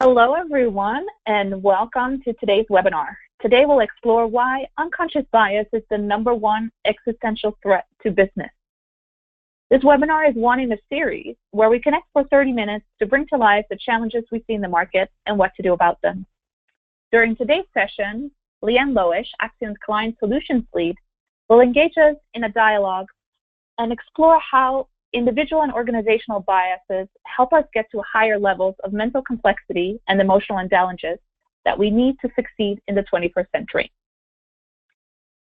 Hello, everyone, and welcome to today's webinar. Today, we'll explore why unconscious bias is the #1 existential threat to business. This webinar is one in a series where we connect for 30 minutes to bring to life the challenges we see in the market and what to do about them. During today's session, Leanne Loish, Action's Client Solutions Lead, will engage us in a dialogue and explore how individual and organizational biases help us get to higher levels of mental complexity and emotional intelligence that we need to succeed in the 21st century.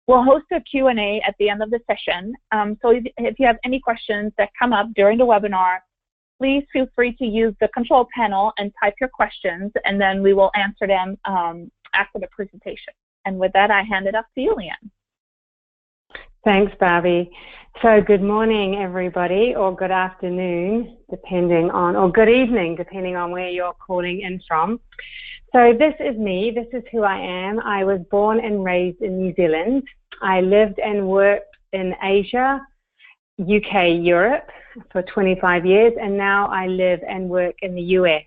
We'll host a Q&A at the end of the session, so if you have any questions that come up during the webinar, please feel free to use the control panel and type your questions, and then we will answer them after the presentation. And with that, I hand it off to you, Leanne. Thanks, Barbie. So good morning, everybody, or good afternoon, depending on, or good evening, depending on where you're calling in from. So this is me. This is who I am. I was born and raised in New Zealand. I lived and worked in Asia, UK, Europe for 25 years, and now I live and work in the US.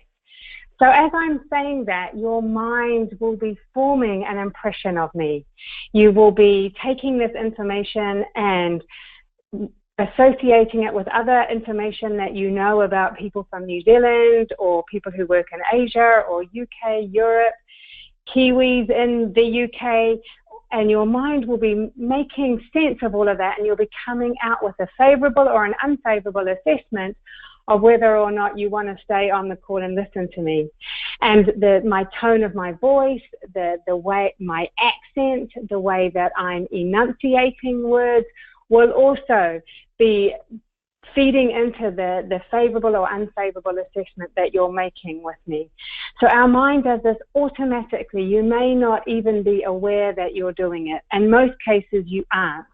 So as I'm saying that, your mind will be forming an impression of me. You will be taking this information and associating it with other information that you know about people from New Zealand or people who work in Asia or UK, Europe, Kiwis in the UK, and your mind will be making sense of all of that, and you'll be coming out with a favorable or an unfavorable assessment of whether or not you want to stay on the call and listen to me. And my tone of my voice, the way, my accent, the way that I'm enunciating words will also be feeding into the favorable or unfavorable assessment that you're making with me. So our mind does this automatically. You may not even be aware that you're doing it. In most cases, you aren't.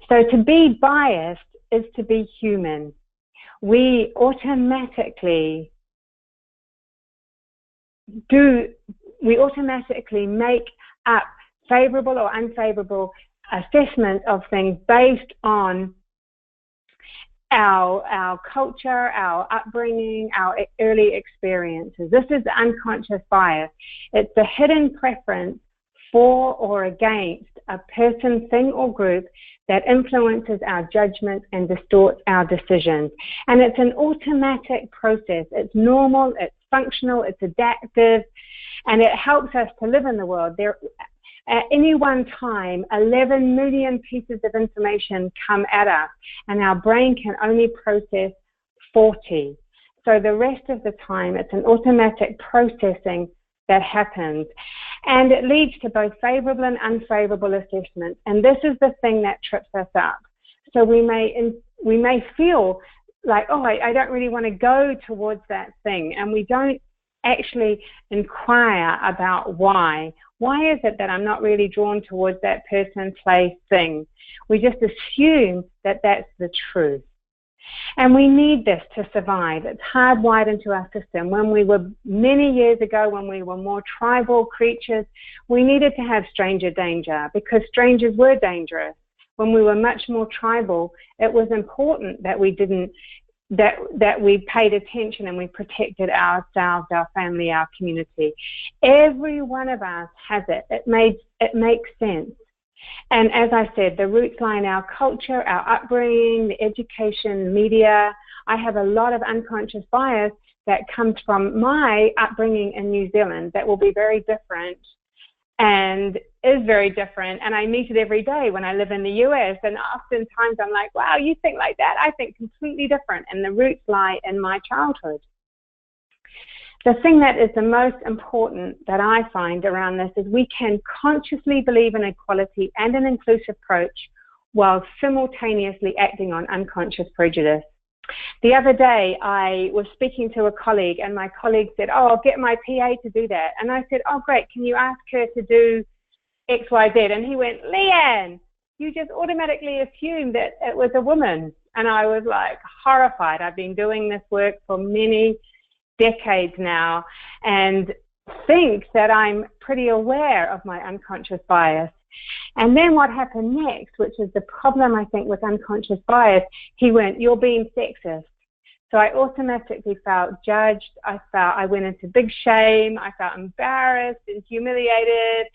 So to be biased is to be human. We automatically make up favorable or unfavorable assessment of things based on our culture, our upbringing, our early experiences. This is the unconscious bias. It's the hidden preference for or against a person, thing, or group that influences our judgment and distorts our decisions. And it's an automatic process. It's normal, it's functional, it's adaptive, and it helps us to live in the world. At any one time, 11 million pieces of information come at us, and our brain can only process 40. So the rest of the time, it's an automatic processing that happens. And it leads to both favorable and unfavorable assessments. And this is the thing that trips us up. So we may feel like, oh, I don't really want to go towards that thing. And we don't actually inquire about why. Why is it that I'm not really drawn towards that person, place, thing? We just assume that that's the truth. And we need this to survive. It's hardwired into our system. When we were, many years ago, when we were more tribal creatures, we needed to have stranger danger because strangers were dangerous. When we were much more tribal, it was important that we didn't, that we paid attention and we protected ourselves, our family, our community. Every one of us has it. It makes sense. And as I said, the roots lie in our culture, our upbringing, the education, media. I have a lot of unconscious bias that comes from my upbringing in New Zealand that will be very different and is very different. And I meet it every day when I live in the US. And oftentimes I'm like, wow, you think like that? I think completely different. And the roots lie in my childhood. The thing that is the most important that I find around this is we can consciously believe in equality and an inclusive approach while simultaneously acting on unconscious prejudice. The other day, I was speaking to a colleague, and my colleague said, oh, I'll get my PA to do that. And I said, oh, great, can you ask her to do X, Y, Z? And he went, Leanne, you just automatically assumed that it was a woman. And I was like horrified. I've been doing this work for many decades now and think that I'm pretty aware of my unconscious bias. And then what happened next, which is the problem I think with unconscious bias, he went, you're being sexist. So So I automatically felt judged. I went into big shame. I felt embarrassed and humiliated,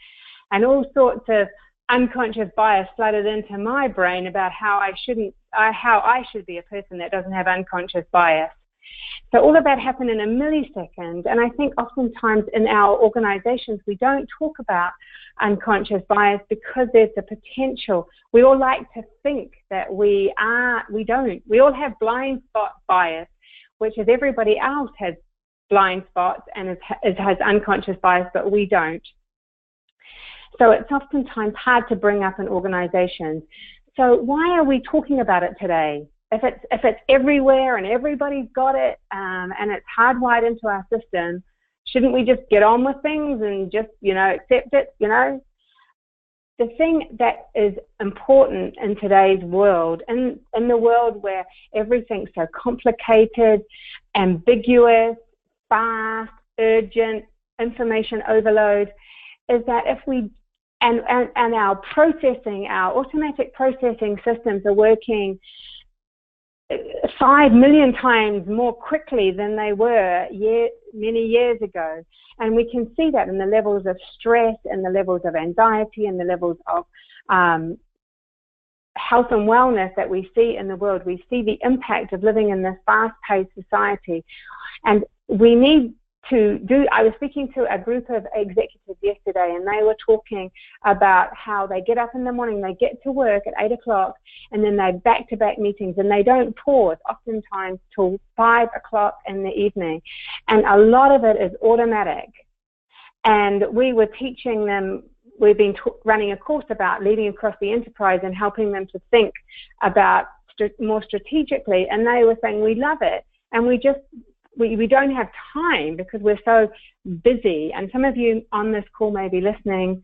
and all sorts of unconscious bias flooded into my brain about how I should be a person that doesn't have unconscious bias. So all of that happened in a millisecond, and I think oftentimes in our organizations we don't talk about unconscious bias because there's the potential. We all like to think that we don't. We all have blind spot bias, which is everybody else has blind spots and has unconscious bias, but we don't. So it's oftentimes hard to bring up in organizations. So why are we talking about it today? If it's everywhere and everybody's got it, and it's hardwired into our system, shouldn't we just get on with things and just, accept it, The thing that is important in today's world, in the world where everything's so complicated, ambiguous, fast, urgent, information overload, is that if we, and our processing, our automatic processing systems are working 5 million times more quickly than they were many years ago. And we can see that in the levels of stress and the levels of anxiety and the levels of health and wellness that we see in the world. We see the impact of living in this fast-paced society. And we need to I was speaking to a group of executives yesterday, and they were talking about how they get up in the morning, they get to work at 8 o'clock, and then they back-to-back meetings, and they don't pause oftentimes till 5 o'clock in the evening. And a lot of it is automatic. And we were teaching them, we've been running a course about leading across the enterprise and helping them to think about more strategically, and they were saying, we love it, and we don't have time because we're so busy. And some of you on this call may be listening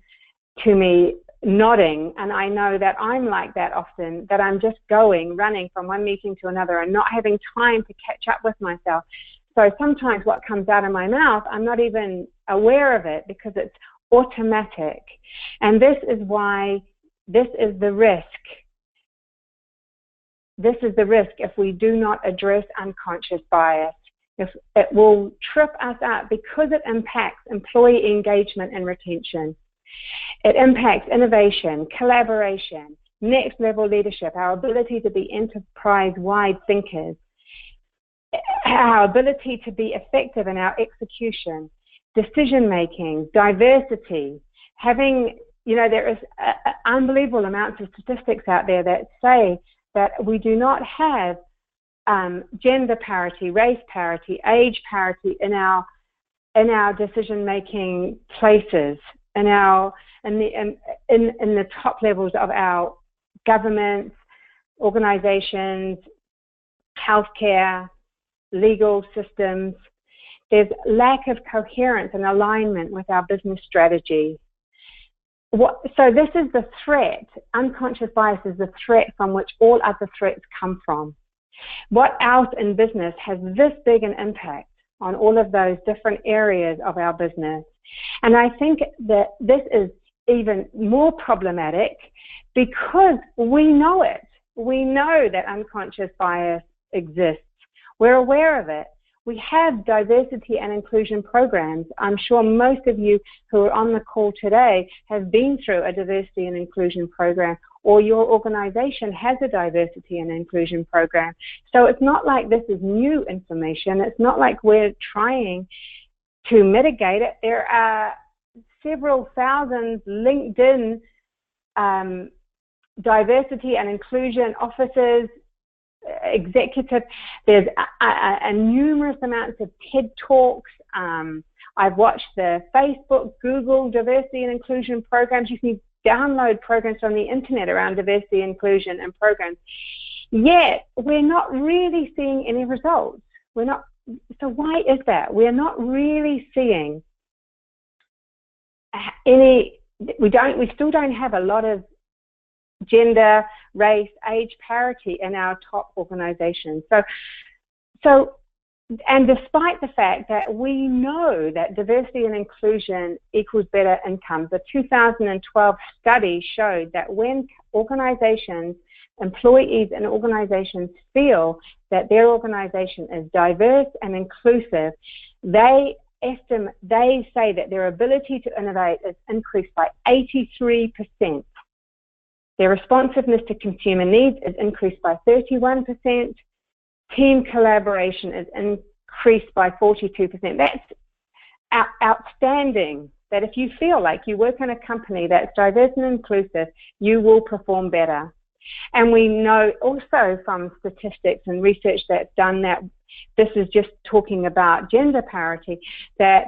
to me nodding, and I know that I'm like that often, that I'm just running from one meeting to another and not having time to catch up with myself. So sometimes what comes out of my mouth, I'm not even aware of it because it's automatic. And this is why this is the risk. This is the risk if we do not address unconscious bias. If it will trip us up because it impacts employee engagement and retention. It impacts innovation, collaboration, next level leadership, our ability to be enterprise-wide thinkers, our ability to be effective in our execution, decision-making, diversity, having, there is unbelievable amounts of statistics out there that say that we do not have gender parity, race parity, age parity in our decision-making places, in the top levels of our governments, organizations, healthcare, legal systems. There's lack of coherence and alignment with our business strategy. So this is the threat. Unconscious bias is the threat from which all other threats come from. What else in business has this big an impact on all of those different areas of our business? And I think that this is even more problematic because we know it. We know that unconscious bias exists. We're aware of it. We have diversity and inclusion programs. I'm sure most of you who are on the call today have been through a diversity and inclusion program, or your organization has a diversity and inclusion program. So it's not like this is new information. It's not like we're trying to mitigate it. There are several thousand LinkedIn diversity and inclusion officers, executive. There's numerous amounts of TED Talks. I've watched the Facebook, Google diversity and inclusion programs. You can download programs from the internet around diversity, inclusion, and programs. Yet we're not really seeing any results. So why is that? We're not really seeing any. We still don't have a lot of gender, race, age parity in our top organizations. And despite the fact that we know that diversity and inclusion equals better incomes, the 2012 study showed that when organizations employees and organizations feel that their organization is diverse and inclusive, they say that their ability to innovate is increased by 83%. Their responsiveness to consumer needs is increased by 31%. Team collaboration is increased by 42%. That's outstanding. That if you feel like you work in a company that's diverse and inclusive, you will perform better. And we know also from statistics and research that's done that this is just talking about gender parity, that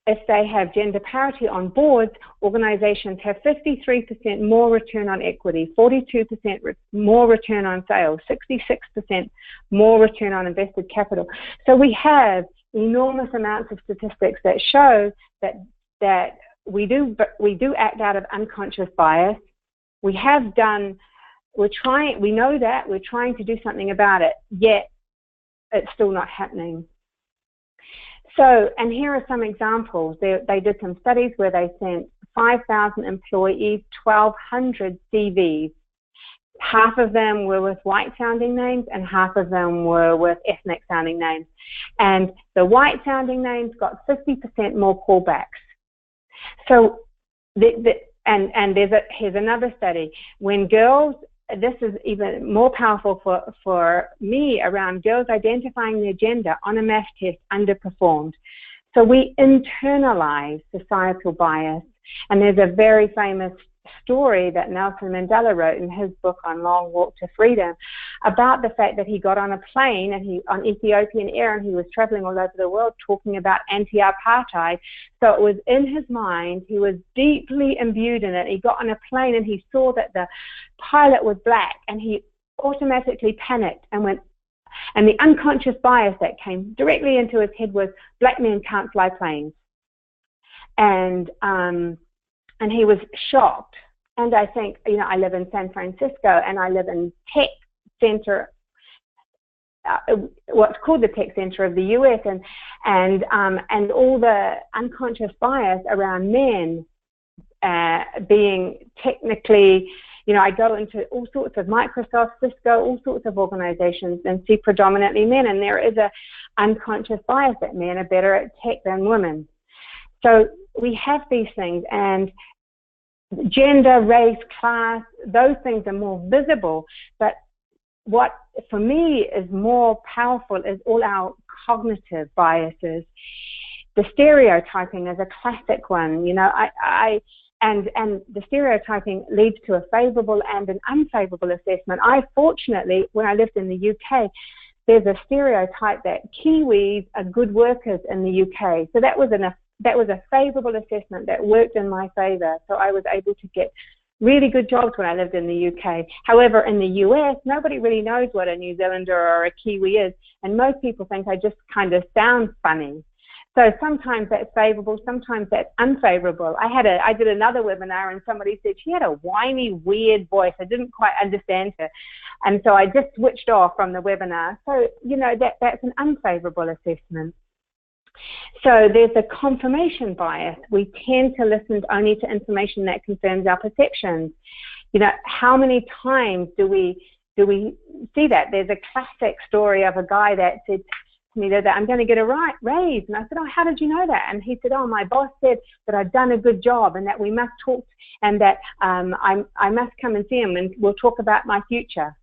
if they have gender parity on boards, organizations have 53% more return on equity, 42% more return on sales, 66% more return on invested capital. So we have enormous amounts of statistics that show that we do act out of unconscious bias. We know that, we're trying to do something about it, yet it's still not happening. So, and here are some examples. They did some studies where they sent 5,000 employees, 1,200 CVs. Half of them were with white-sounding names and half of them were with ethnic-sounding names. And the white-sounding names got 50% more callbacks. So, here's another study. When girls, this is even more powerful for me around girls identifying their gender on a math test underperformed. So we internalize societal bias. And there's a very famous story that Nelson Mandela wrote in his book on Long Walk to Freedom about the fact that he got on a plane and on Ethiopian Air and he was traveling all over the world talking about anti-apartheid. So it was in his mind, he was deeply imbued in it. He got on a plane and he saw that the pilot was black and he automatically panicked and went, and the unconscious bias that came directly into his head was, black men can't fly planes. And he was shocked. And I think, you know, I live in San Francisco and I live in tech center, what's called the tech center of the US, and all the unconscious bias around men being technically, you know, I go into all sorts of Microsoft, Cisco, all sorts of organizations and see predominantly men, and there is a unconscious bias that men are better at tech than women. So we have these things, and gender, race, class, those things are more visible. But what, for me, is more powerful is all our cognitive biases. The stereotyping is a classic one. You know, and the stereotyping leads to a favorable and an unfavorable assessment. Fortunately, when I lived in the UK, there's a stereotype that Kiwis are good workers in the UK. So that was a favorable assessment that worked in my favor. So I was able to get really good jobs when I lived in the UK. However, in the US, nobody really knows what a New Zealander or a Kiwi is. And most people think I just kind of sound funny. So sometimes that's favorable, sometimes that's unfavorable. I did another webinar and somebody said she had a whiny, weird voice. I didn't quite understand her. And so I just switched off from the webinar. So, you know, that's an unfavorable assessment. So there's a confirmation bias. We tend to listen only to information that confirms our perceptions. You know, how many times do we see that? There's a classic story of a guy that said to me that I'm going to get a raise. And I said, oh, how did you know that? And he said, oh, my boss said that I've done a good job and that we must talk and that I must come and see him and we'll talk about my future.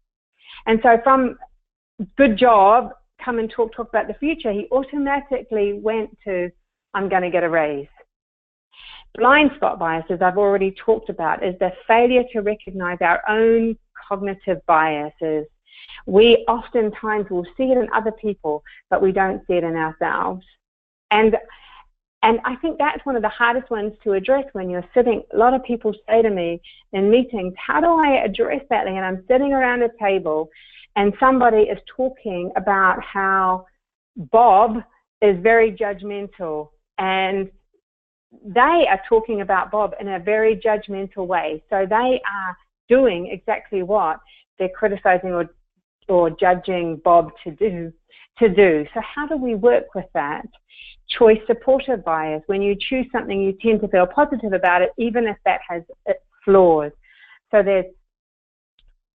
And so from good job, come and talk about the future, he automatically went to, I'm going to get a raise. Blind spot bias, as I've already talked about, is the failure to recognize our own cognitive biases. We oftentimes will see it in other people, but we don't see it in ourselves. And I think that's one of the hardest ones to address when you're sitting. A lot of people say to me in meetings, how do I address that? And I'm sitting around a table and somebody is talking about how Bob is very judgmental, and they are talking about Bob in a very judgmental way. So they are doing exactly what they're criticizing or judging Bob to do. So how do we work with that? Choice supportive bias. When you choose something, you tend to feel positive about it, even if that has its flaws. So there's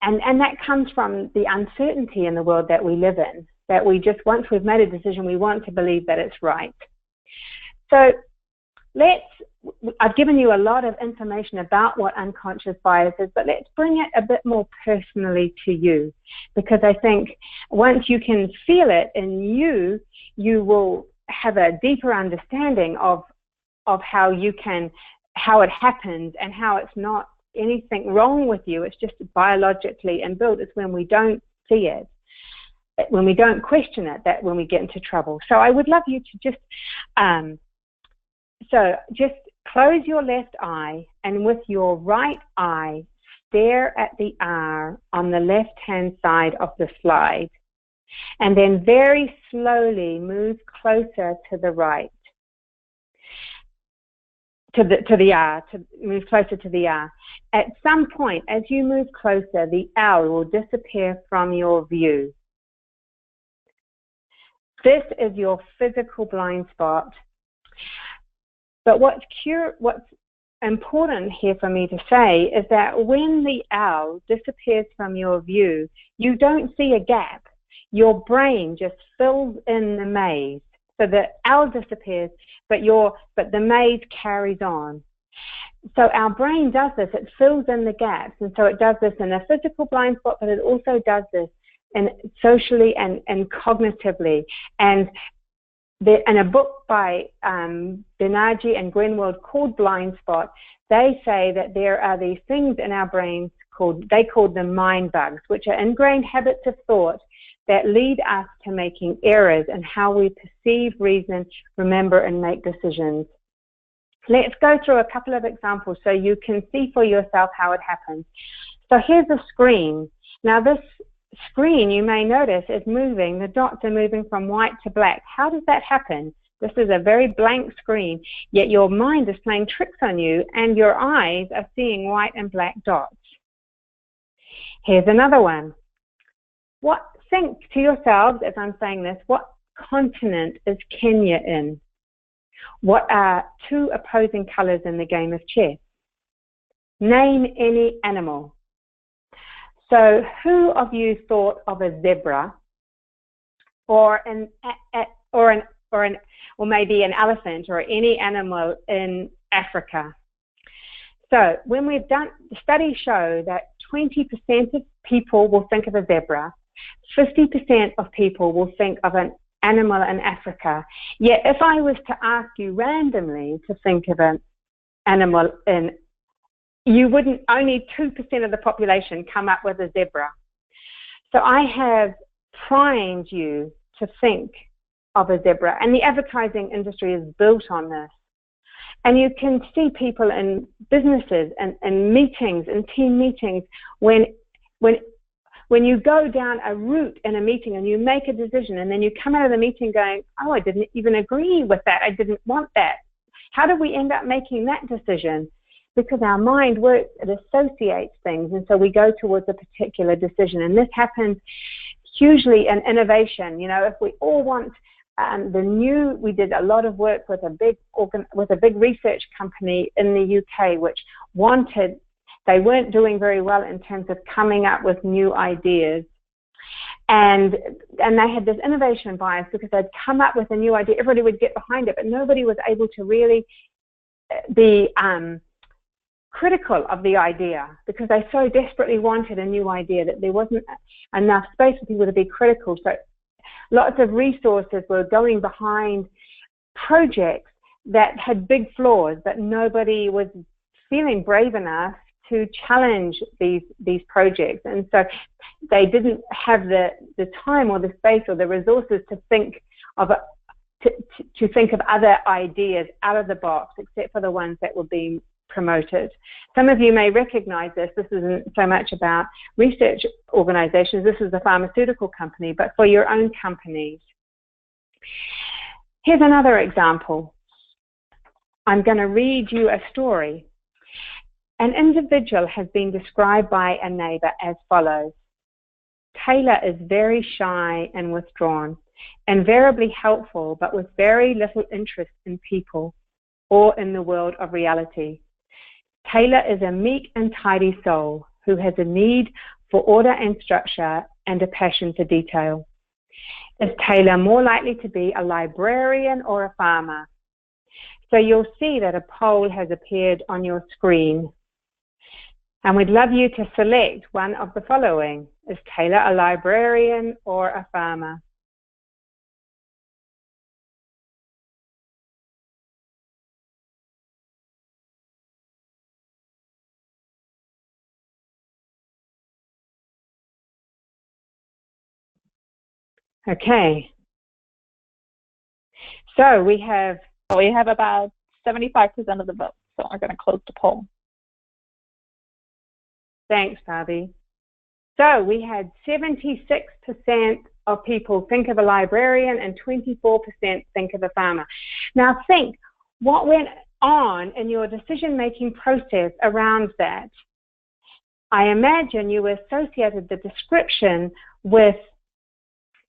And that comes from the uncertainty in the world that we live in, that we just, once we've made a decision, we want to believe that it's right. So I've given you a lot of information about what unconscious bias is, but let's bring it a bit more personally to you, because I think once you can feel it in you, you will have a deeper understanding of how it happens, and how it's not anything wrong with you. It's just biologically inbuilt. It's when we don't see it, when we don't question it, that when we get into trouble. So I would love you to just close your left eye, and with your right eye stare at the R on the left hand side of the slide, and then very slowly move closer to the right, move closer to the R. At some point, as you move closer, the R will disappear from your view. This is your physical blind spot. But what's important here for me to say is that when the owl disappears from your view, you don't see a gap. Your brain just fills in the maze. So the owl disappears, but the maze carries on. So our brain does this. It fills in the gaps. And so it does this in a physical blind spot, but it also does this socially and cognitively. And in a book by Bernardi and Grenwald called Blind Spot, they say that there are these things in our brains they call them mind bugs, which are ingrained habits of thought that lead us to making errors in how we perceive, reason, remember, and make decisions. Let's go through a couple of examples so you can see for yourself how it happens. So here's a screen. Now this screen, you may notice, is moving. The dots are moving from white to black. How does that happen? This is a very blank screen, yet your mind is playing tricks on you, and your eyes are seeing white and black dots. Here's another one. Think to yourselves as I'm saying this, what continent is Kenya in? What are two opposing colors in the game of chess? Name any animal. So who of you thought of a zebra, or maybe an elephant, or any animal in Africa? So when we've done, studies show that 20% of people will think of a zebra, 50% of people will think of an animal in Africa. Yet if I was to ask you randomly to think of an animal you wouldn't, only 2% of the population come up with a zebra. So I have primed you to think of a zebra, and the advertising industry is built on this. And you can see people in businesses and meetings and team meetings, when you go down a route in a meeting and you make a decision, and then you come out of the meeting going, oh, I didn't even agree with that. I didn't want that. How did we end up making that decision? Because our mind works, it associates things, and so we go towards a particular decision. And this happens hugely in innovation. You know, if we all want we did a lot of work with a big research company in the UK, which they weren't doing very well in terms of coming up with new ideas. And they had this innovation bias, because they'd come up with a new idea, everybody would get behind it, but nobody was able to really be critical of the idea, because they so desperately wanted a new idea that there wasn't enough space for people to be critical. So lots of resources were going behind projects that had big flaws, but nobody was feeling brave enough to challenge these projects. And so they didn't have the time or the space or the resources to think of other ideas out of the box, except for the ones that were being promoted. Some of you may recognize this. This isn't so much about research organizations. This is a pharmaceutical company, but for your own companies. Here's another example. I'm going to read you a story. An individual has been described by a neighbor as follows. Taylor is very shy and withdrawn, invariably helpful, but with very little interest in people or in the world of reality. Taylor is a meek and tidy soul who has a need for order and structure and a passion for detail? Is Taylor more likely to be a librarian or a farmer? So you'll see that a poll has appeared on your screen. And we'd love you to select one of the following. Is Taylor a librarian or a farmer? Okay. So we have about 75% of the vote. So we're going to close the poll. Thanks, Barbie. So we had 76% of people think of a librarian and 24% think of a farmer. Now think what went on in your decision-making process around that. I imagine you associated the description with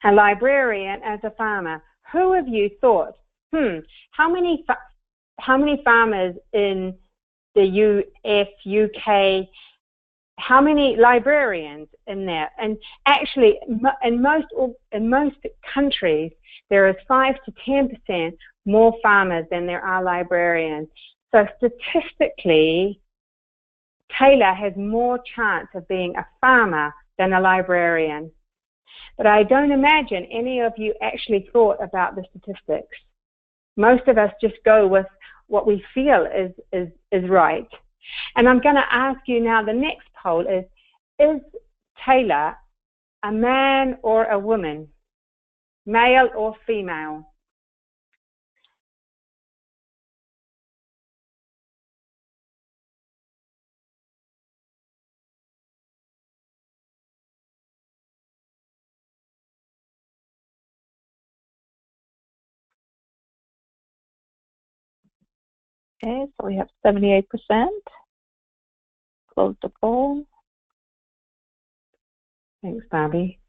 a librarian as a farmer. Who of you thought, how many farmers in the US, UK, how many librarians in there? And actually, in most countries, there is 5 to 10% more farmers than there are librarians. So statistically, Taylor has more chance of being a farmer than a librarian. But I don't imagine any of you actually thought about the statistics. Most of us just go with what we feel is right. And I'm going to ask you now, the next poll is Taylor a man or a woman? Male or female? Okay, so we have 78%. Close the poll. Thanks, Barbie.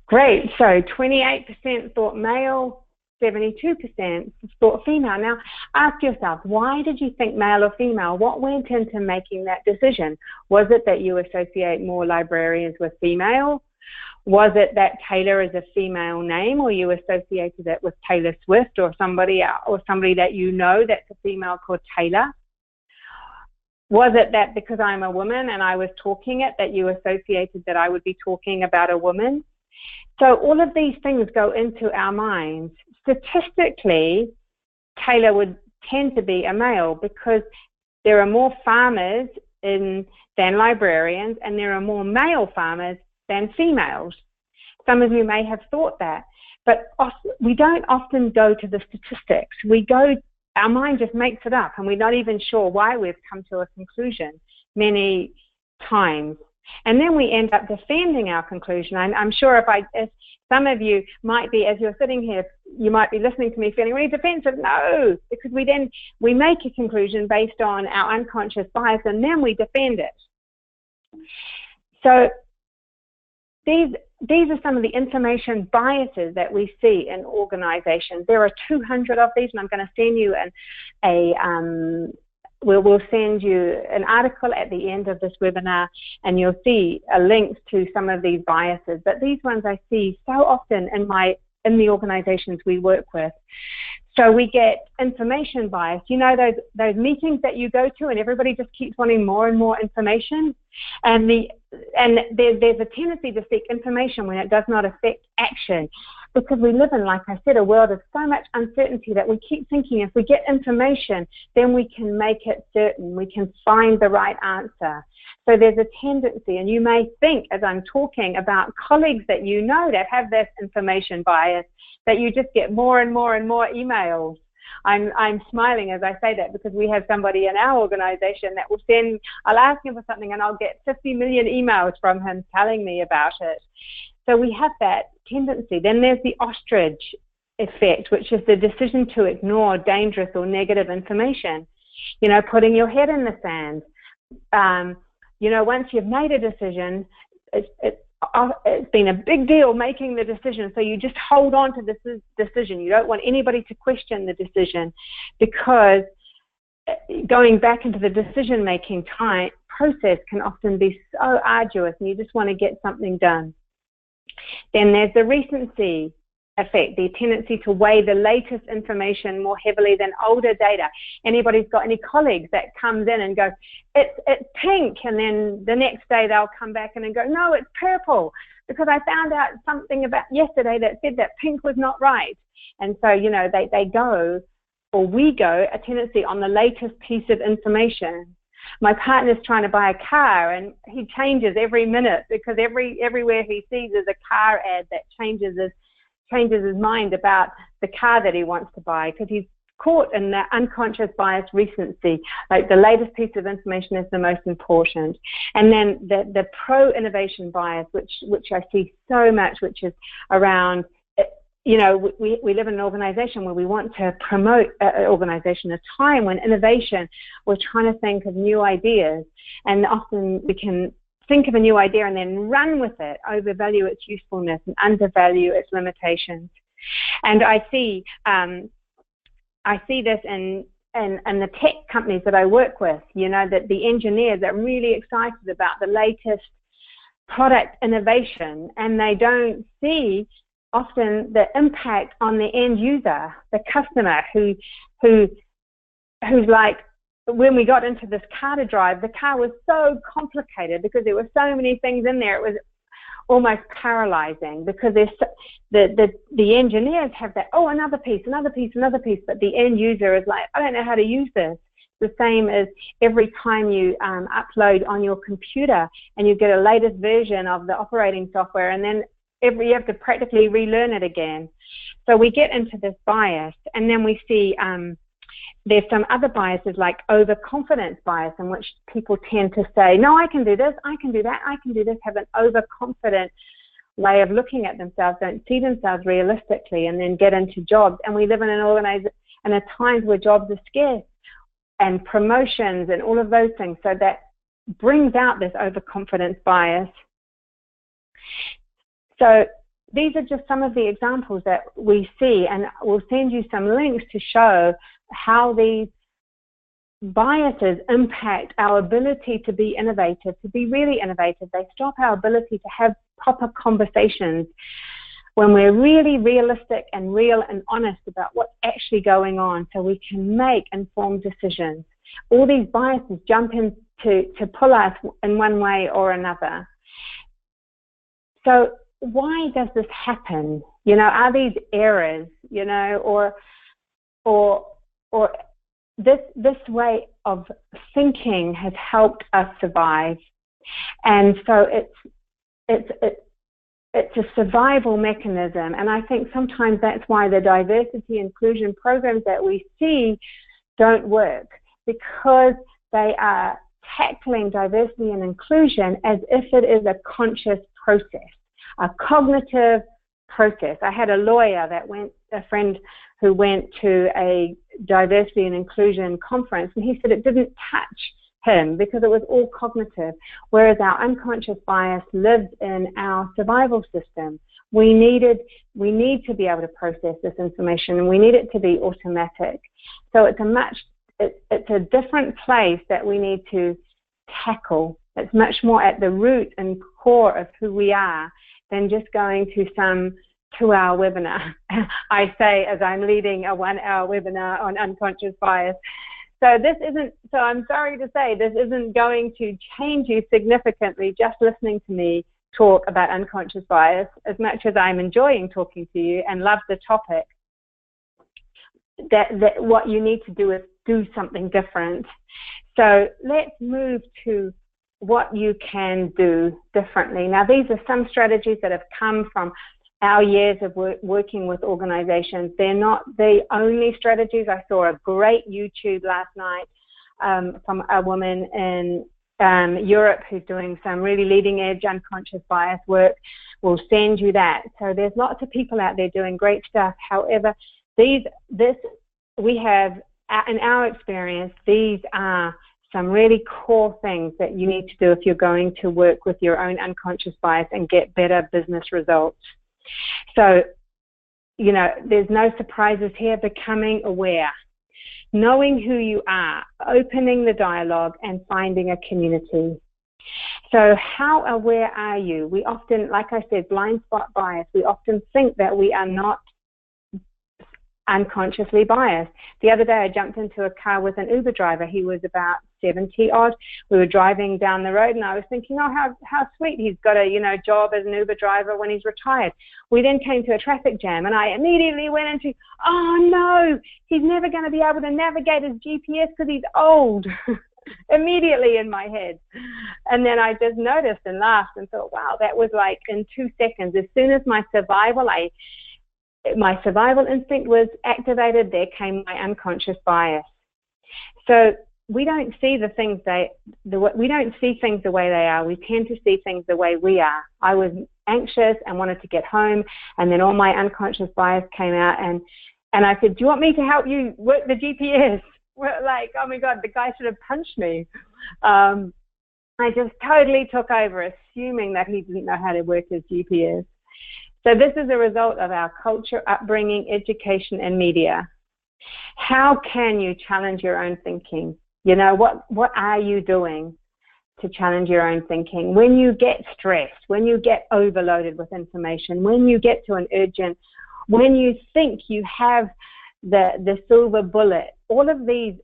Great. So 28% thought male, 72% thought female. Now, ask yourself, why did you think male or female? What went into making that decision? Was it that you associate more librarians with female? Was it that Taylor is a female name, or you associated it with Taylor Swift or somebody else, or somebody that you know that's a female called Taylor? Was it that because I'm a woman and I was talking it, that you associated that I would be talking about a woman? So all of these things go into our minds. Statistically, Taylor would tend to be a male because there are more farmers than librarians, and there are more male farmers than females. Some of you may have thought that, but we don't often go to the statistics. Our mind just makes it up, and we're not even sure why we've come to a conclusion many times. And then we end up defending our conclusion. I'm sure if some of you might be, as you're sitting here, you might be listening to me feeling really defensive. No, because we make a conclusion based on our unconscious bias, and then we defend it. So these are some of the information biases that we see in organizations. There are 200 of these, and I'm going to send you we'll send you an article at the end of this webinar, and you'll see a link to some of these biases. But these ones I see so often in the organizations we work with. So we get information bias. You know those meetings that you go to and everybody just keeps wanting more and more information? And there's a tendency to seek information when it does not affect action, because we live in, like I said, a world of so much uncertainty that we keep thinking if we get information, then we can make it certain, we can find the right answer. So there's a tendency, and you may think as I'm talking about colleagues that you know that have this information bias, that you just get more and more and more emails. I'm smiling as I say that because we have somebody in our organization that will I'll ask him for something and I'll get 50 million emails from him telling me about it. So we have that tendency. Then there's the ostrich effect, which is the decision to ignore dangerous or negative information. You know, putting your head in the sand. You know, once you've made a decision, it's been a big deal making the decision, so you just hold on to this decision. You don't want anybody to question the decision, because going back into the decision-making process can often be so arduous and you just want to get something done. Then there's the recency effect, the tendency to weigh the latest information more heavily than older data. Anybody's got any colleagues that comes in and goes, it's pink, and then the next day they'll come back in and go, no, it's purple, because I found out something about yesterday that said that pink was not right. And so, you know, they go, or we go, a tendency on the latest piece of information. My partner's trying to buy a car, and he changes every minute because everywhere he sees is a car ad that changes his mind about the car that he wants to buy, because he's caught in that unconscious bias recency. Like, the latest piece of information is the most important. And then the pro-innovation bias, which I see so much, which is around, you know, we live in an organization where we want to promote an organization, a time when innovation, we're trying to think of new ideas, and often we can think of a new idea and then run with it, overvalue its usefulness and undervalue its limitations. And I see this in the tech companies that I work with, you know, that the engineers are really excited about the latest product innovation, and they don't see often the impact on the end user, the customer, who's like, when we got into this car to drive, the car was so complicated because there were so many things in there. It was almost paralyzing, because the engineers have that, oh, another piece, but the end user is like, I don't know how to use this. The same as every time you upload on your computer and you get a latest version of the operating software, and then you have to practically relearn it again. So we get into this bias, and then we see there's some other biases like overconfidence bias, in which people tend to say, no, I can do this, I can do that, I can do this, have an overconfident way of looking at themselves, don't see themselves realistically, and then get into jobs. And we live in an organization and at times where jobs are scarce and promotions and all of those things. So that brings out this overconfidence bias. So these are just some of the examples that we see, and we'll send you some links to show how these biases impact our ability to be innovative, to be really innovative. They stop our ability to have proper conversations when we're really realistic and real and honest about what's actually going on, so we can make informed decisions. All these biases jump in to pull us in one way or another. So why does this happen? You know, are these errors, you know, or this way of thinking has helped us survive, and so it's a survival mechanism. And I think sometimes that's why the diversity inclusion programs that we see don't work, because they are tackling diversity and inclusion as if it is a conscious process, a cognitive process. I had a friend who went to a diversity and inclusion conference, and he said it didn't touch him because it was all cognitive, whereas our unconscious bias lives in our survival system. We need to be able to process this information, and we need it to be automatic. So it's a different place that we need to tackle. It's much more at the root and core of who we are than just going to some 2-hour webinar. I say, as I'm leading a 1-hour webinar on unconscious bias. So I'm sorry to say, this isn't going to change you significantly just listening to me talk about unconscious bias. As much as I'm enjoying talking to you and love the topic, that what you need to do is do something different. So let's move to what you can do differently. Now, these are some strategies that have come from our years of working with organizations. They're not the only strategies. I saw a great YouTube last night from a woman in Europe who's doing some really leading edge unconscious bias work. We'll send you that. So there's lots of people out there doing great stuff. However, we have, in our experience, these are some really core things that you need to do if you're going to work with your own unconscious bias and get better business results. So, you know, there's no surprises here. Becoming aware. knowing who you are, opening the dialogue, and finding a community. So how aware are you? We often, like I said, blind spot bias, we often think that we are not unconsciously biased. The other day I jumped into a car with an Uber driver. He was about 70 odd. We were driving down the road and I was thinking, oh, how sweet. He's got a job as an Uber driver when he's retired. We then came to a traffic jam and I immediately went into, oh no, he's never going to be able to navigate his GPS because he's old. Immediately in my head. And then I just noticed and laughed and thought, wow, that was like in 2 seconds. As soon as my survival instinct was activated, there came my unconscious bias. So we don't see things the way they are. We tend to see things the way we are. I was anxious and wanted to get home, and then all my unconscious bias came out, and I said, do you want me to help you work the GPS? Like, oh my God, the guy should have punched me. I just totally took over, assuming that he didn't know how to work his GPS. So this is a result of our culture, upbringing, education, and media. How can you challenge your own thinking? What are you doing to challenge your own thinking? When you get stressed, when you get overloaded with information, when you get to an urgent, when you think you have the silver bullet, all of these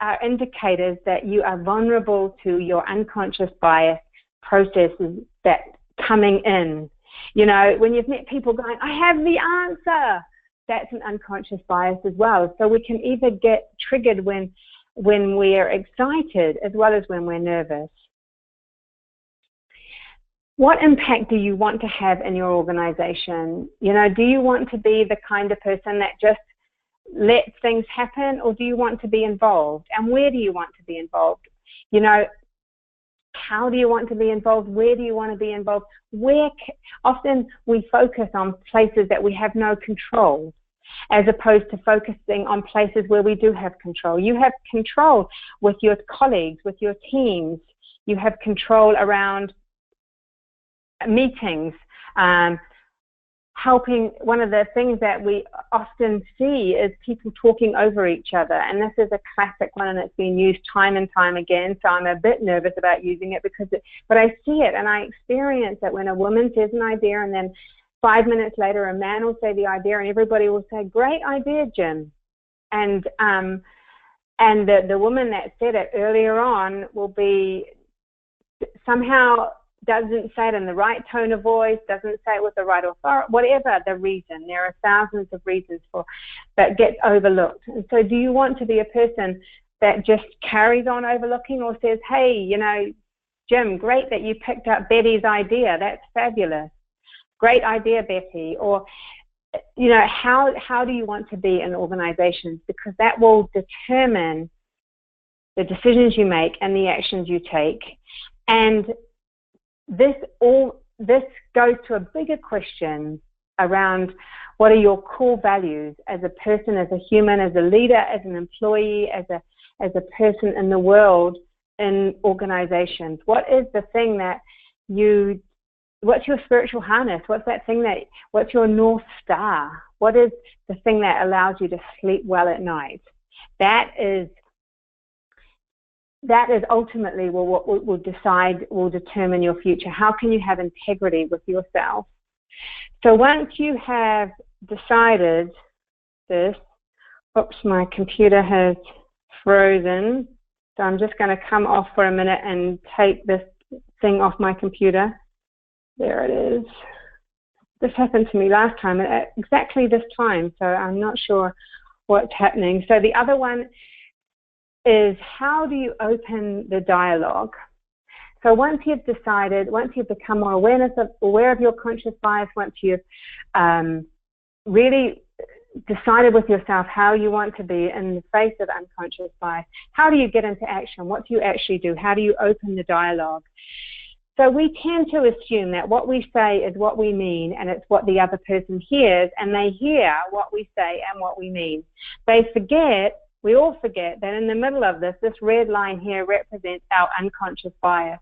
are indicators that you are vulnerable to your unconscious bias processes that coming in. When you've met people going, I have the answer, that's an unconscious bias as well. So we can either get triggered when we're excited as well as when we're nervous. What impact do you want to have in your organization? Do you want to be the kind of person that just lets things happen, or do you want to be involved? And where do you want to be involved? How do you want to be involved? Where do you want to be involved? Often we focus on places that we have no control, as opposed to focusing on places where we do have control. You have control with your colleagues, with your teams. You have control around meetings, helping. One of the things that we often see is people talking over each other, and this is a classic one, and it's been used time and time again, so I'm a bit nervous about using it but I see it and I experience it when a woman says an idea and then 5 minutes later a man will say the idea and everybody will say, great idea, Jim. And the woman that said it earlier on will be somehow doesn't say it in the right tone of voice, doesn't say it with the right authority, whatever the reason. There are thousands of reasons that gets overlooked. And so do you want to be a person that just carries on overlooking, or says, hey, Jim, great that you picked up Betty's idea. That's fabulous. Great idea, Betty. Or, how do you want to be in organizations? Because that will determine the decisions you make and the actions you take. And this goes to a bigger question around what are your core values as a person, as a human, as a leader, as an employee, as a person in the world, in organizations. What is the thing that what's your spiritual harness? What's your North Star? What is the thing that allows you to sleep well at night? That is ultimately what will determine your future. How can you have integrity with yourself? So once you have decided this, oops, my computer has frozen. So I'm just going to come off for a minute and take this thing off my computer. There it is. This happened to me last time at exactly this time, so I'm not sure what's happening. So the other one is, how do you open the dialogue? So once you've decided, once you've become more aware of your conscious bias, once you've really decided with yourself how you want to be in the face of unconscious bias, how do you get into action? What do you actually do? How do you open the dialogue? So we tend to assume that what we say is what we mean, and it's what the other person hears, and they hear what we say and what we mean. We all forget that in the middle of this red line here represents our unconscious bias,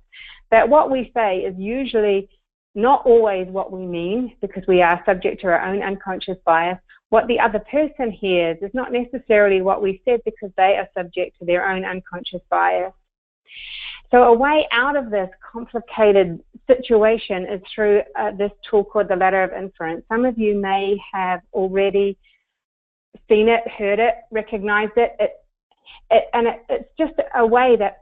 that what we say is usually not always what we mean, because we are subject to our own unconscious bias. What the other person hears is not necessarily what we said, because they are subject to their own unconscious bias. So a way out of this complicated situation is through this tool called the ladder of inference. Some of you may have already seen it, heard it, recognized it. It's just a way that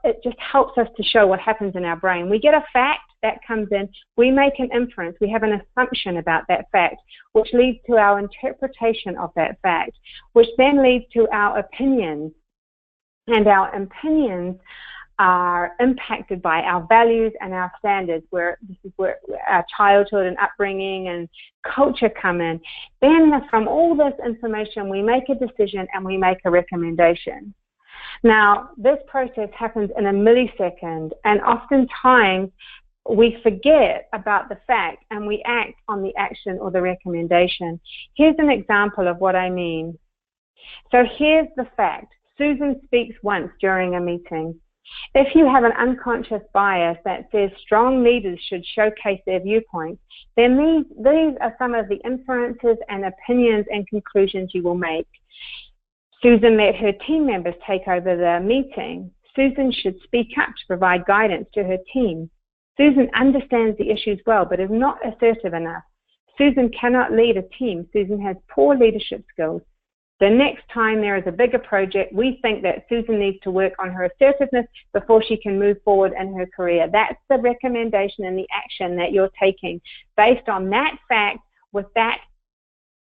it just helps us to show what happens in our brain. We get a fact that comes in, we make an inference, we have an assumption about that fact, which leads to our interpretation of that fact, which then leads to our opinions. And our opinions are impacted by our values and our standards, this is where our childhood and upbringing and culture come in. Then from all this information, we make a decision and we make a recommendation. Now, this process happens in a millisecond, and oftentimes we forget about the fact and we act on the action or the recommendation. Here's an example of what I mean. So here's the fact. Susan speaks once during a meeting. If you have an unconscious bias that says strong leaders should showcase their viewpoints, then these are some of the inferences and opinions and conclusions you will make. Susan let her team members take over the meeting. Susan should speak up to provide guidance to her team. Susan understands the issues well, but is not assertive enough. Susan cannot lead a team. Susan has poor leadership skills. The next time there is a bigger project, we think that Susan needs to work on her assertiveness before she can move forward in her career. That's the recommendation and the action that you're taking based on that fact with that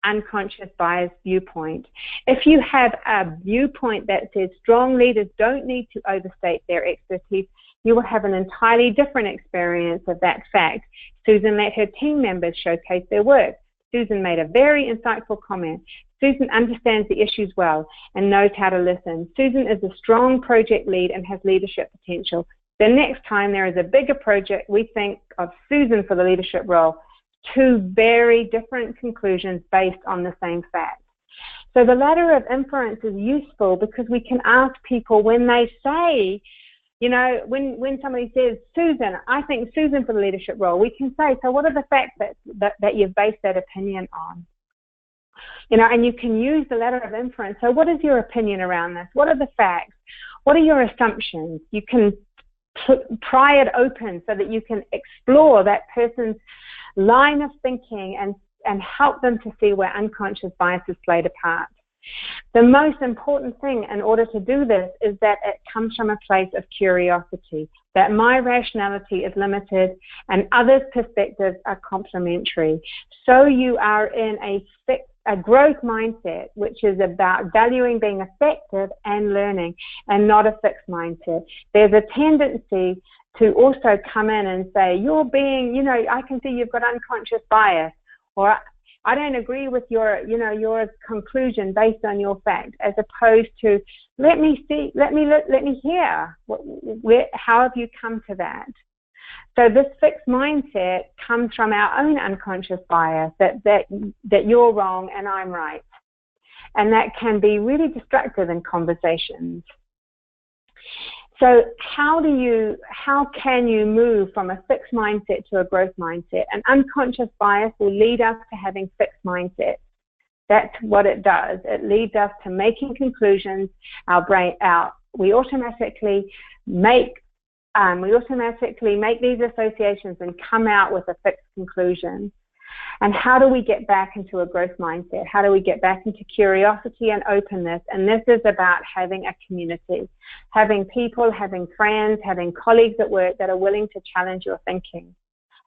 unconscious bias viewpoint. If you have a viewpoint that says strong leaders don't need to overstate their expertise, you will have an entirely different experience of that fact. Susan let her team members showcase their work. Susan made a very insightful comment. Susan understands the issues well and knows how to listen. Susan is a strong project lead and has leadership potential. The next time there is a bigger project, we think of Susan for the leadership role. Two very different conclusions based on the same fact. So the ladder of inference is useful because we can ask people when they say, you know, when somebody says, Susan, I think Susan for the leadership role, we can say, so what are the facts that you've based that opinion on? You know, and you can use the ladder of inference. So what is your opinion around this? What are the facts? What are your assumptions? You can pry it open so that you can explore that person's line of thinking and help them to see where unconscious biases played a part. The most important thing in order to do this is that it comes from a place of curiosity, that my rationality is limited and others' perspectives are complementary. So you are in a growth mindset, which is about valuing being effective and learning, and not a fixed mindset. There's a tendency to also come in and say, you're being, you know, I can see you've got unconscious bias, or I don't agree with your, you know, your conclusion based on your fact, as opposed to let me see, let me hear, how have you come to that? So this fixed mindset comes from our own unconscious bias that you're wrong and I'm right, and that can be really destructive in conversations. So how can you move from a fixed mindset to a growth mindset? An unconscious bias will lead us to having fixed mindsets. That's what it does. It leads us to making conclusions. We automatically make these associations and come out with a fixed conclusion. And how do we get back into a growth mindset? How do we get back into curiosity and openness? And this is about having a community, having people, having friends, having colleagues at work that are willing to challenge your thinking,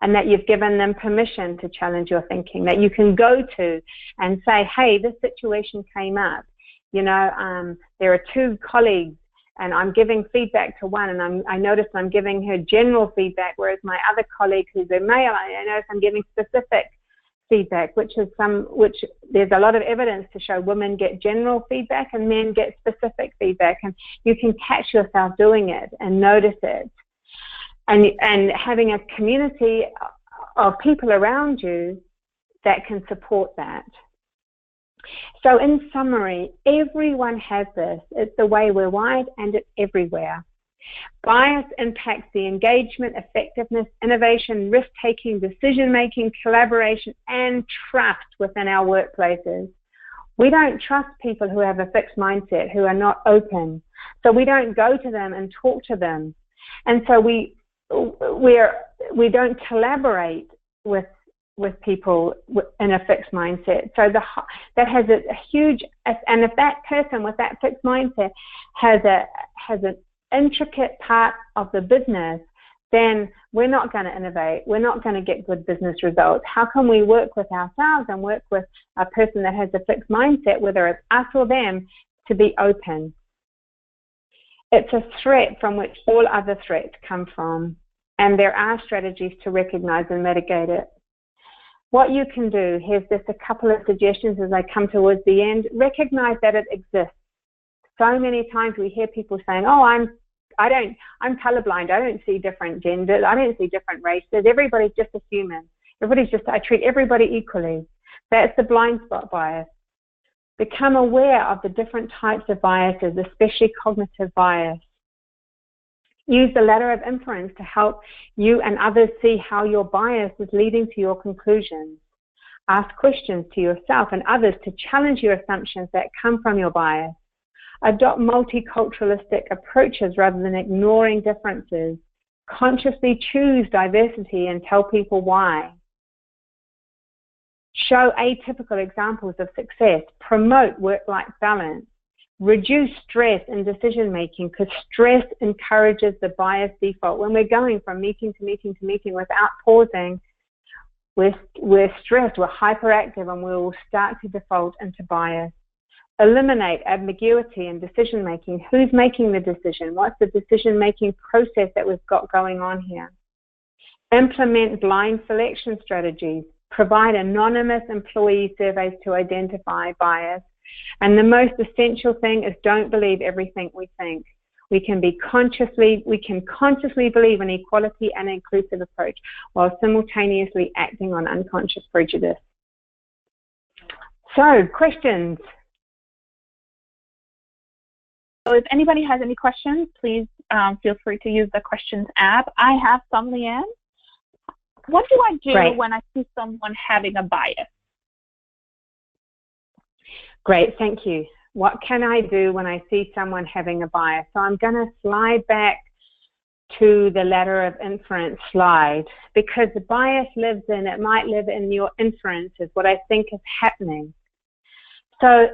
and that you've given them permission to challenge your thinking, that you can go to and say, hey, this situation came up. You know, there are two colleagues, and I'm giving feedback to one, and I notice I'm giving her general feedback, whereas my other colleague, who's a male, I notice I'm giving specific feedback, which there's a lot of evidence to show women get general feedback and men get specific feedback, and you can catch yourself doing it and notice it, and having a community of people around you that can support that. So in summary, everyone has this. It's the way we're wired, and it's everywhere. Bias impacts the engagement, effectiveness, innovation, risk-taking, decision-making, collaboration, and trust within our workplaces. We don't trust people who have a fixed mindset, who are not open. So we don't go to them and talk to them. And so we don't collaborate with people in a fixed mindset. So that has a huge, and if that person with that fixed mindset has an intricate part of the business, then we're not going to innovate. We're not going to get good business results. How can we work with ourselves and work with a person that has a fixed mindset, whether it's us or them, to be open? It's a threat from which all other threats come from, and there are strategies to recognize and mitigate it. What you can do, here's just a couple of suggestions as I come towards the end. Recognize that it exists. So many times we hear people saying, oh, I'm colorblind. I don't see different genders. I don't see different races. Everybody's just a human. I treat everybody equally. That's the blind spot bias. Become aware of the different types of biases, especially cognitive bias. Use the ladder of inference to help you and others see how your bias is leading to your conclusions. Ask questions to yourself and others to challenge your assumptions that come from your bias. Adopt multiculturalistic approaches rather than ignoring differences. Consciously choose diversity and tell people why. Show atypical examples of success. Promote work-life balance. Reduce stress in decision-making, because stress encourages the bias default. When we're going from meeting to meeting to meeting without pausing, we're stressed, we're hyperactive, and we will start to default into bias. Eliminate ambiguity in decision-making. Who's making the decision? What's the decision-making process that we've got going on here? Implement blind selection strategies. Provide anonymous employee surveys to identify bias. And the most essential thing is don't believe everything we think. We can consciously believe in equality and inclusive approach while simultaneously acting on unconscious prejudice. So, questions? So if anybody has any questions, please feel free to use the questions app. I have some, Leanne. What do I do when I see someone having a bias? Great, thank you. What can I do when I see someone having a bias? So I'm going to slide back to the ladder of inference slide, because the bias might live in your inference is what I think is happening. So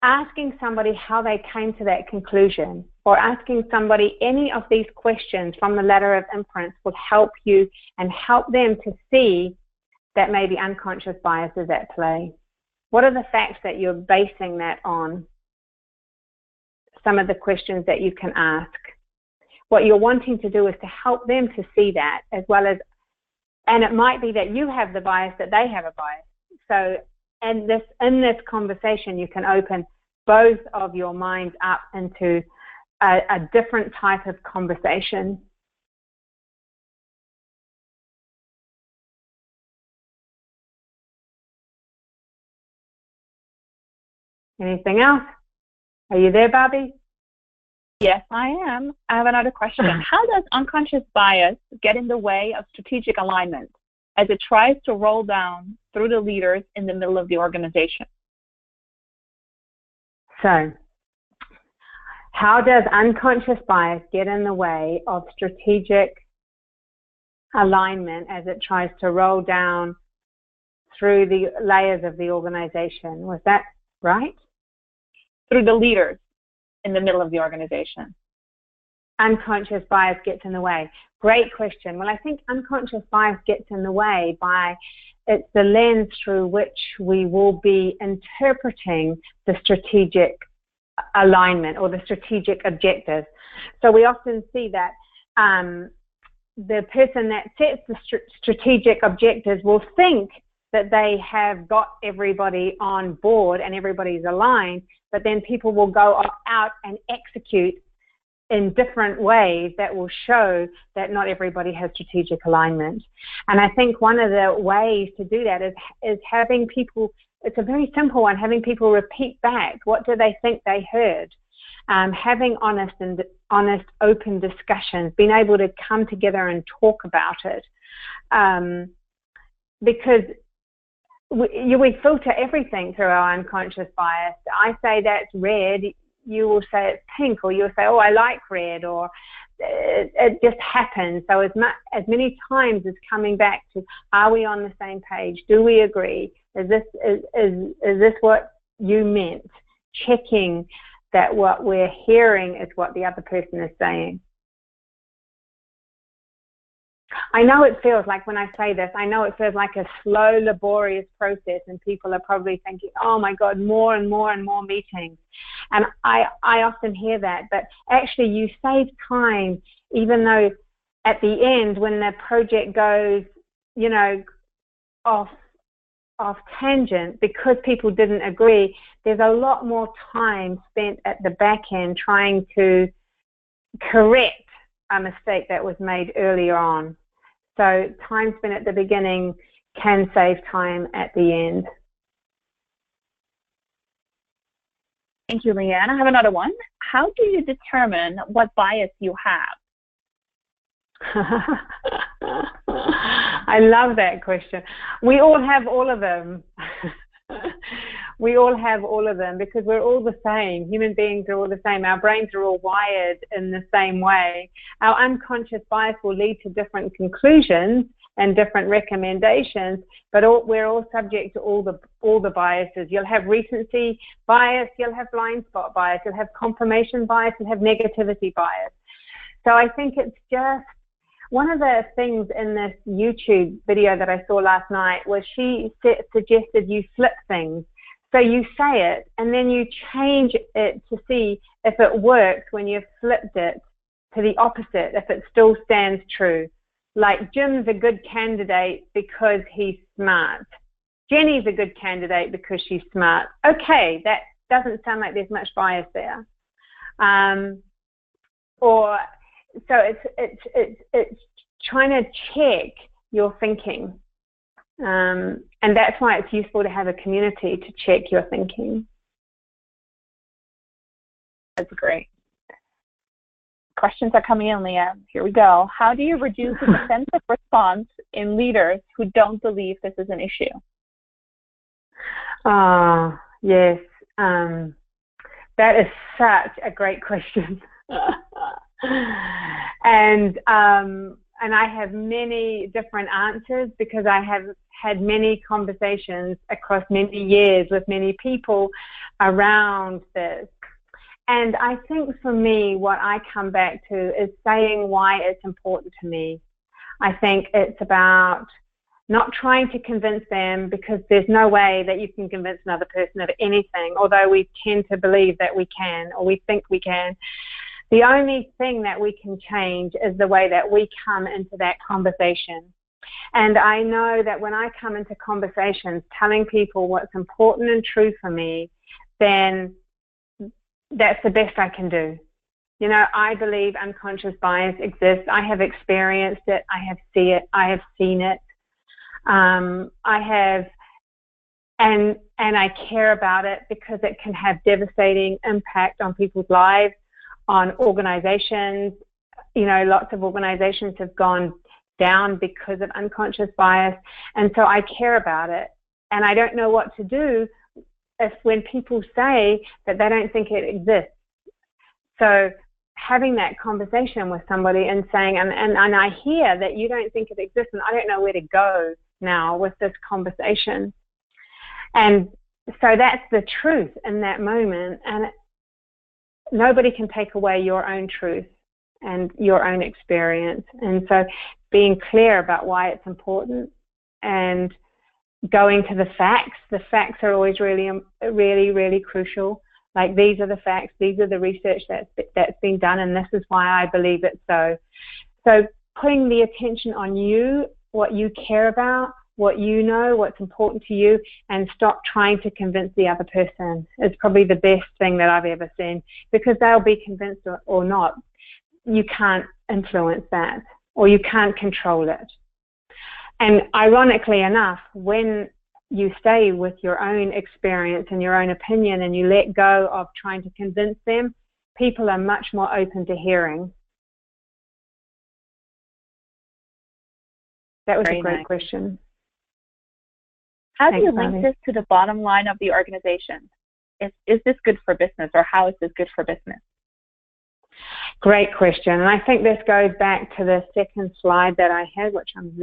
asking somebody how they came to that conclusion, or asking somebody any of these questions from the ladder of inference will help you and help them to see that maybe unconscious bias is at play. What are the facts that you're basing that on? Some of the questions that you can ask. What you're wanting to do is to help them to see that, as well as, and it might be that you have the bias, that they have a bias. So, and in this conversation, you can open both of your minds up into a different type of conversation. Anything else? Are you there, Barbie? Yes, I am. I have another question. How does unconscious bias get in the way of strategic alignment as it tries to roll down through the leaders in the middle of the organization? So, how does unconscious bias get in the way of strategic alignment as it tries to roll down through the layers of the organization? Was that right? Through the leaders in the middle of the organization. Unconscious bias gets in the way. Great question. Well, I think unconscious bias gets in the way by it's the lens through which we will be interpreting the strategic alignment or the strategic objectives. So we often see that the person that sets the strategic objectives will think that they have got everybody on board and everybody's aligned, but then people will go out and execute in different ways that will show that not everybody has strategic alignment. And I think one of the ways to do that is having people, it's a very simple one, having people repeat back what do they think they heard. having honest, open discussions, being able to come together and talk about it. Because we filter everything through our unconscious bias. I say that's red, you will say it's pink, or you'll say, oh, I like red, or it just happens. So as many times as coming back to, are we on the same page? Do we agree? Is this what you meant? Checking that what we're hearing is what the other person is saying. I know it feels like, when I say this, I know it feels like a slow, laborious process, and people are probably thinking, oh my God, more and more and more meetings. And I often hear that, but actually you save time, even though at the end, when the project goes, you know, off tangent, because people didn't agree, there's a lot more time spent at the back end trying to correct a mistake that was made earlier on. So time spent at the beginning can save time at the end. Thank you, Leanne. I have another one. How do you determine what bias you have? I love that question. We all have all of them. We all have all of them, because we're all the same. Human beings are all the same. Our brains are all wired in the same way. Our unconscious bias will lead to different conclusions and different recommendations, but we're all subject to all the biases. You'll have recency bias, you'll have blind spot bias, you'll have confirmation bias, you'll have negativity bias. So I think it's just, one of the things in this YouTube video that I saw last night was she suggested you flip things. So you say it, and then you change it to see if it works when you've flipped it to the opposite, if it still stands true. Like, Jim's a good candidate because he's smart. Jenny's a good candidate because she's smart. Okay, that doesn't sound like there's much bias there. Or so it's trying to check your thinking. And that's why it's useful to have a community to check your thinking. That's great. Questions are coming in, Leanne. Here we go. How do you reduce the defensive response in leaders who don't believe this is an issue? Yes. That is such a great question. And I have many different answers, because I have had many conversations across many years with many people around this. And I think for me, what I come back to is saying why it's important to me. I think it's about not trying to convince them, because there's no way that you can convince another person of anything, although we tend to believe that we can, or we think we can. The only thing that we can change is the way that we come into that conversation. And I know that when I come into conversations telling people what's important and true for me, then that's the best I can do. You know, I believe unconscious bias exists. I have experienced it. I have seen it. And I care about it, because it can have devastating impact on people's lives, on organizations. You know, lots of organizations have gone down because of unconscious bias, and so I care about it. And I don't know what to do when people say that they don't think it exists. So having that conversation with somebody and saying, and I hear that you don't think it exists, and I don't know where to go now with this conversation. And so that's the truth in that moment, and nobody can take away your own truth and your own experience. And so being clear about why it's important and going to the facts are always really, really, really crucial. Like, these are the facts, these are the research that's been done, and this is why I believe it so. So putting the attention on you, what you care about, what you know, what's important to you, and stop trying to convince the other person is probably the best thing that I've ever seen, because they'll be convinced or not. You can't influence that, or you can't control it. And ironically enough, when you stay with your own experience and your own opinion, and you let go of trying to convince them, people are much more open to hearing. That was a great question. How do you link this to the bottom line of the organization? Is this good for business, or how is this good for business? Great question. And I think this goes back to the second slide that I had, which I'm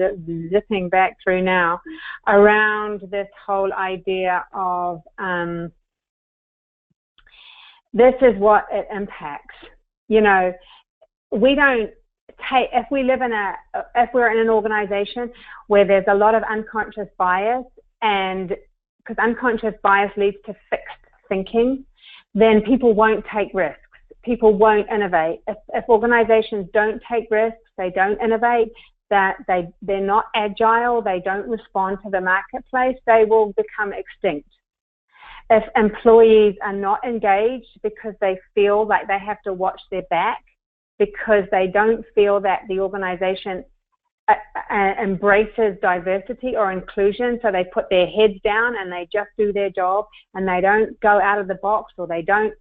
zipping back through now, around this whole idea of this is what it impacts. You know, we don't take, if we're in an organization where there's a lot of unconscious bias, and because unconscious bias leads to fixed thinking, then people won't take risks. People won't innovate. If organizations don't take risks, they don't innovate, that they're not agile, they don't respond to the marketplace, they will become extinct. If employees are not engaged because they feel like they have to watch their back, because they don't feel that the organization embraces diversity or inclusion, so they put their heads down and they just do their job and they don't go out of the box, or they don't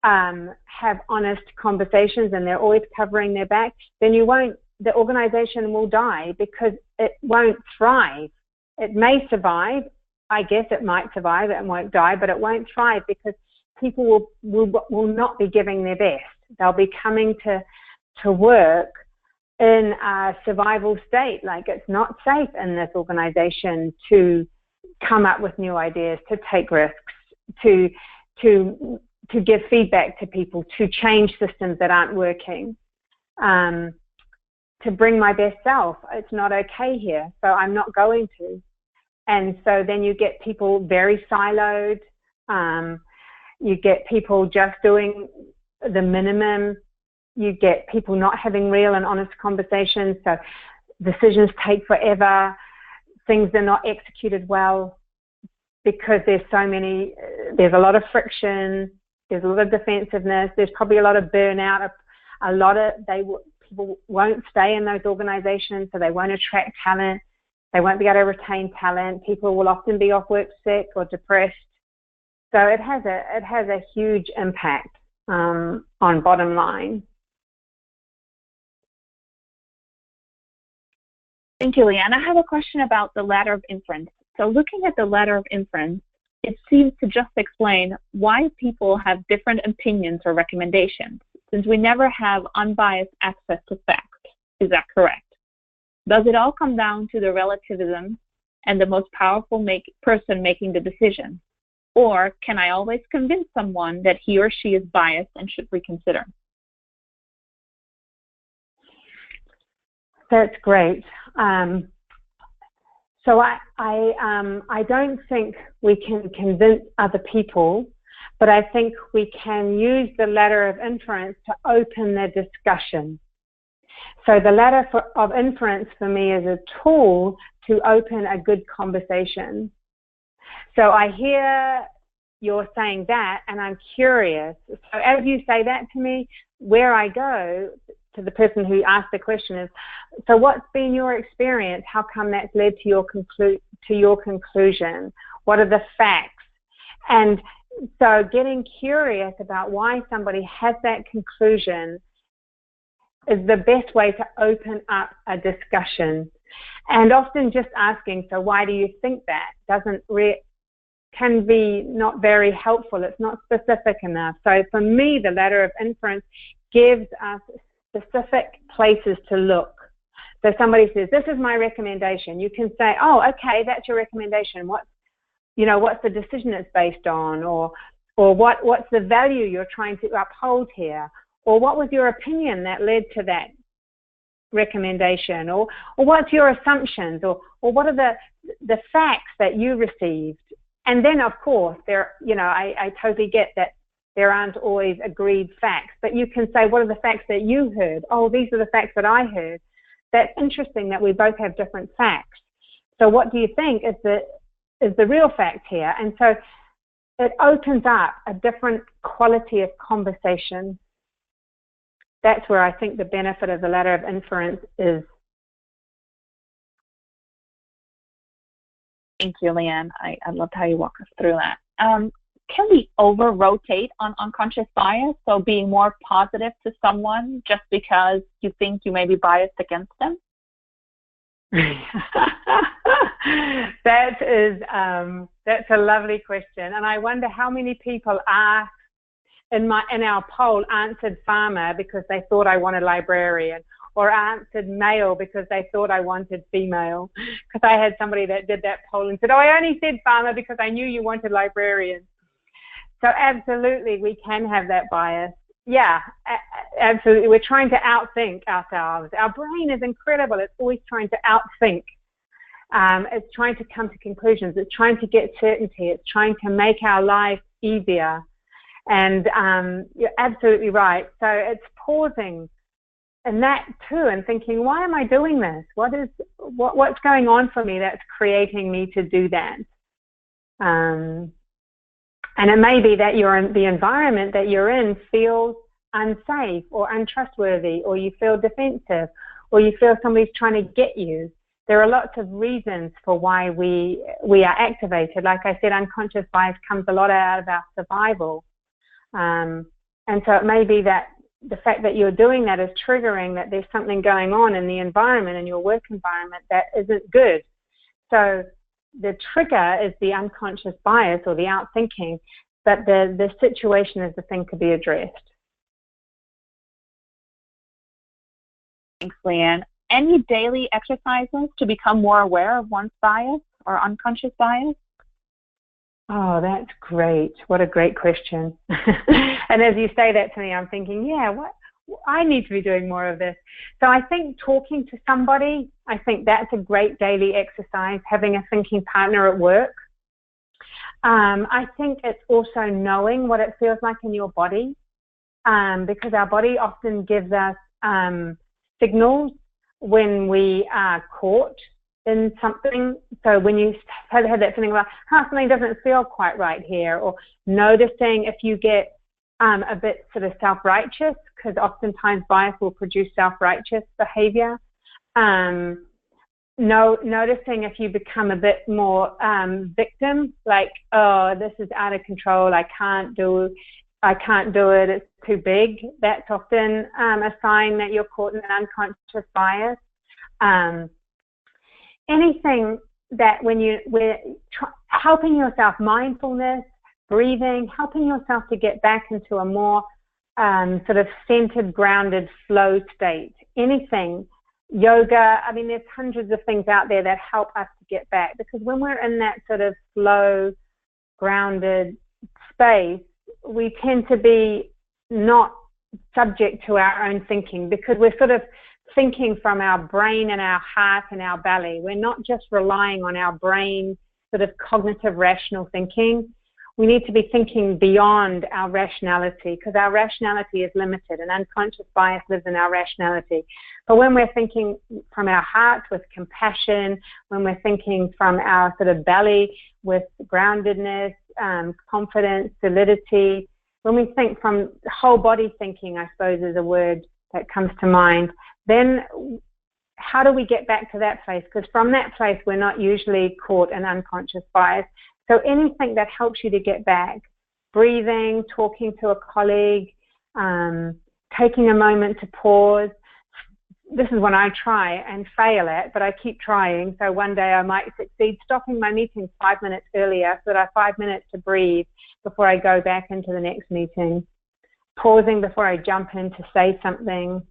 have honest conversations and they're always covering their back, then the organization will die, because it won't thrive. It may survive. I guess it might survive, it won't die, but it won't thrive because people will not be giving their best. They'll be coming to work in a survival state, like it's not safe in this organization to come up with new ideas, to take risks, to give feedback to people, to change systems that aren't working, to bring my best self. It's not okay here, so I'm not going to. And so then you get people very siloed. You get people just doing the minimum. You get people not having real and honest conversations, so decisions take forever. Things are not executed well because there's a lot of friction, there's a lot of defensiveness, there's probably a lot of burnout, people won't stay in those organizations, so they won't attract talent, they won't be able to retain talent, people will often be off work sick or depressed. So it has a huge impact on bottom line. Thank you, Leanne. I have a question about the ladder of inference. So looking at the ladder of inference, it seems to just explain why people have different opinions or recommendations, since we never have unbiased access to facts. Is that correct? Does it all come down to the relativism and the most powerful person making the decision? Or can I always convince someone that he or she is biased and should reconsider? That's great. So I don't think we can convince other people, but I think we can use the ladder of inference to open the discussion. So the ladder of inference for me is a tool to open a good conversation. So I hear you're saying that, and I'm curious. So as you say that to me, where I go to the person who asked the question is, so what's been your experience? How come that's led to your conclusion? What are the facts? And so getting curious about why somebody has that conclusion is the best way to open up a discussion. And often just asking, so why do you think that, can be not very helpful. It's not specific enough. So for me, the ladder of inference gives us specific places to look. So somebody says, this is my recommendation. You can say, oh, okay, that's your recommendation. What's the decision it's based on? Or what's the value you're trying to uphold here? Or what was your opinion that led to that recommendation? Or what's your assumptions? Or what are the facts that you received? And then, of course, I totally get that there aren't always agreed facts, but you can say, what are the facts that you heard? Oh, these are the facts that I heard. That's interesting that we both have different facts. So what do you think is the real fact here? And so it opens up a different quality of conversation. That's where I think the benefit of the ladder of inference is. Thank you, Leanne. I loved how you walk us through that. can we over-rotate on unconscious bias? So being more positive to someone just because you think you may be biased against them? That's a lovely question, and I wonder how many people are in our poll answered farmer because they thought I wanted librarian, or answered male because they thought I wanted female. Because I had somebody that did that poll and said, "Oh, I only said farmer because I knew you wanted librarian." So absolutely, we can have that bias. Yeah, absolutely. We're trying to outthink ourselves. Our brain is incredible. It's always trying to outthink. It's trying to come to conclusions. It's trying to get certainty. It's trying to make our life easier. And you're absolutely right. So it's pausing in that too and thinking, why am I doing this? What's going on for me that's creating me to do that? And it may be that the environment that you're in feels unsafe or untrustworthy, or you feel defensive, or you feel somebody's trying to get you. There are lots of reasons for why we are activated. Like I said, unconscious bias comes a lot out of our survival. And so it may be that the fact that you're doing that is triggering that there's something going on in the environment, in your work environment, that isn't good. So the trigger is the unconscious bias or the outthinking, but the situation is the thing to be addressed. Thanks, Leanne. Any daily exercises to become more aware of one's bias or unconscious bias? Oh, that's great. What a great question. And as you say that to me, I'm thinking, yeah, I need to be doing more of this. So I think talking to somebody, I think that's a great daily exercise, having a thinking partner at work. I think it's also knowing what it feels like in your body, because our body often gives us signals when we are caught in something. So when you have that feeling like, something doesn't feel quite right here, or noticing if you get a bit sort of self-righteous, because oftentimes bias will produce self-righteous behavior. Noticing if you become a bit more victim, like, oh, this is out of control, I can't do it, it's too big. That's often a sign that you're caught in an unconscious bias. Anything that we're helping yourself, mindfulness, breathing, helping yourself to get back into a more sort of centered, grounded flow state. Anything, yoga, I mean, there's hundreds of things out there that help us to get back, because when we're in that sort of flow, grounded space, we tend to be not subject to our own thinking, because we're sort of thinking from our brain and our heart and our belly. We're not just relying on our brain sort of cognitive rational thinking. We need to be thinking beyond our rationality, because our rationality is limited, and unconscious bias lives in our rationality. But when we're thinking from our heart with compassion, when we're thinking from our sort of belly with groundedness, confidence, solidity, when we think from whole body thinking, I suppose is a word that comes to mind, then how do we get back to that place? Because from that place, we're not usually caught in unconscious bias. So anything that helps you to get back, breathing, talking to a colleague, taking a moment to pause. This is when I try and fail at, but I keep trying. So one day I might succeed, stopping my meeting 5 minutes earlier so that I have 5 minutes to breathe before I go back into the next meeting. Pausing before I jump in to say something.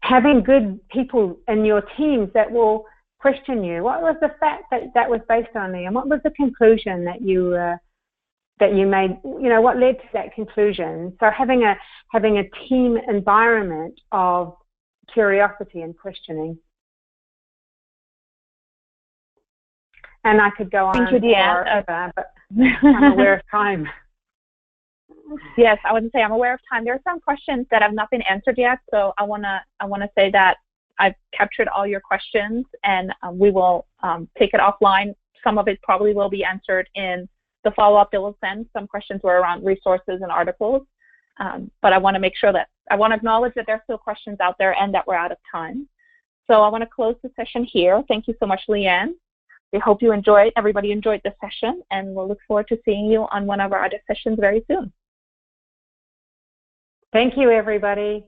Having good people in your teams that will question you. What was the fact that was based on, and what was the conclusion that you made? You know, what led to that conclusion? So having a team environment of curiosity and questioning. And I could go on forever, but I'm aware of time. Yes, I would say I'm aware of time. There are some questions that have not been answered yet, so I wanna say that I've captured all your questions, and we will take it offline. Some of it probably will be answered in the follow-up that we'll send. Some questions were around resources and articles, but I want to make sure that I want to acknowledge that there are still questions out there and that we're out of time. So I want to close the session here. Thank you so much, Leanne. We hope everybody enjoyed the session, and we'll look forward to seeing you on one of our other sessions very soon. Thank you, everybody.